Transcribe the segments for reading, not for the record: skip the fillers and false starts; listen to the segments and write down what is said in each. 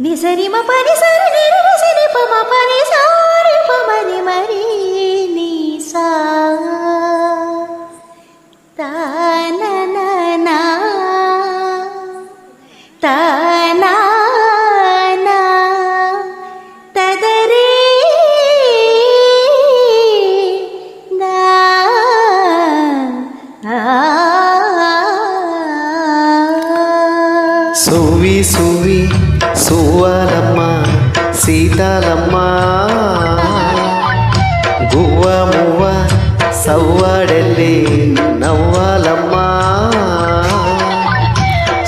నిసరి మ పని సరి నిరి సరి ప మ పని సారి ప మరి మరి ని సా తా నా నా నా తా నా నా తదరి నా సువి సువి సువ్వాలమ్మ సీతాలమ్మ గువ్వ మువ్వ సవ్వాడెల్లి నవ్వాలమ్మ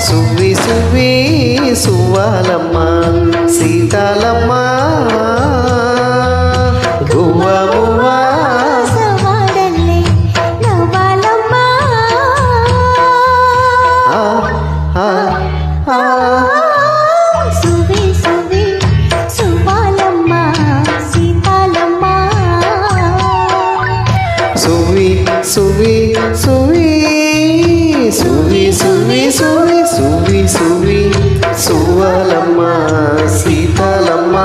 సువి సువి సువ్వాలమ్మ సీతాలమ్మ గువ్వ మువ్వ సవాడల్లే నవ్వాలమ్మ ఆ ఆ సువి సువి సువ్వాలమ్మ సీతాలమ్మ సువి సువి సువి సువి సువి సువి సువి సువి సువ్వాలమ్మ సీతాలమ్మ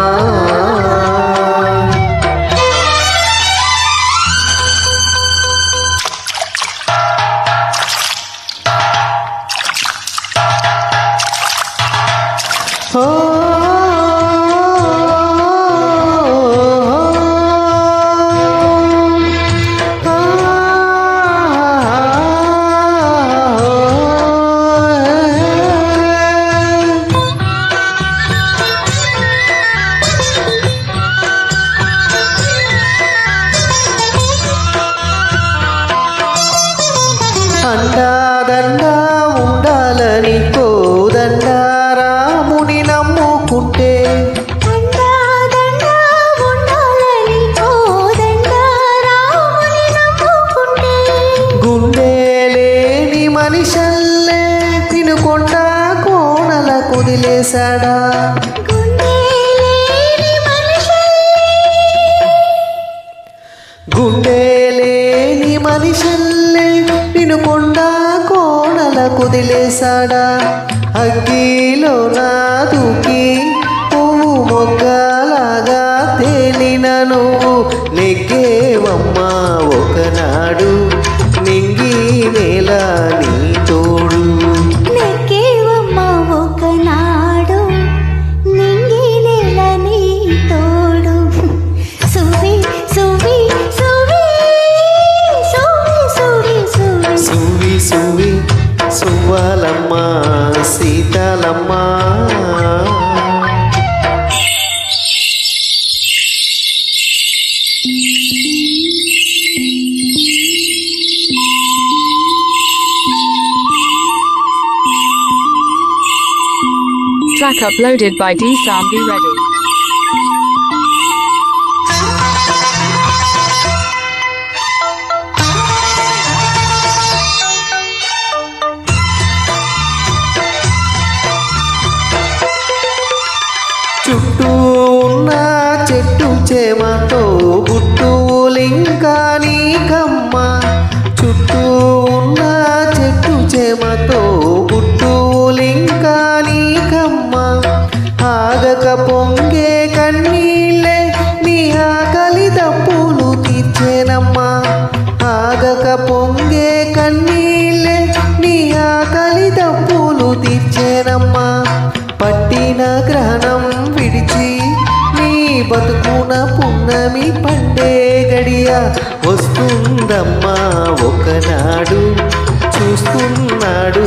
అండాదండా ఉండాలని కోదండా రాముని నమ్ముకుంటే దండా ఉండాలని కోదండా రాముని నమ్ముకుంటే గుండె లేని మనిషల్లే తినుకొండ కోనల కుదిలేశాడా గుండె లేని మనిషల్లే తినుకొండ కోనల కుదిలేశాడా అగ్గిలో నా దూకి పువ్వు మొగ్గలాగా తేలిన నువ్వు నెగ్గేవమ్మా ఒకనాడు నింగి నేల నీ తోడు నెక్కేవమ్మ ఒకనాడు నింగి నేల నీ తోడు సువి సువి సువి సువి సువి సువి సువి సువి సువ్వాలమ్మ Seethalamma Track uploaded by D-Sambi Ready. చుట్టూ ఉన్న చెట్టు చేమతో గుట్టులింకా నీకమ్మ చుట్టూ ఉన్న చెట్టు చేమతో గుట్టులింకా నీకమ్మ ఆగక పొంగే కన్నీళ్ళే నీ ఆకలి తప్పులు తీర్చేనమ్మా ఆగక పొంగే కన్నీళ్ళే నీ ఆకలి తప్పులు తీర్చేనమ్మా పట్టిన గ్రహణం విడిచి నీ బతుకున పున్నమి పండే గడియ వస్తుందమ్మా ఒకనాడు చూస్తున్నాడు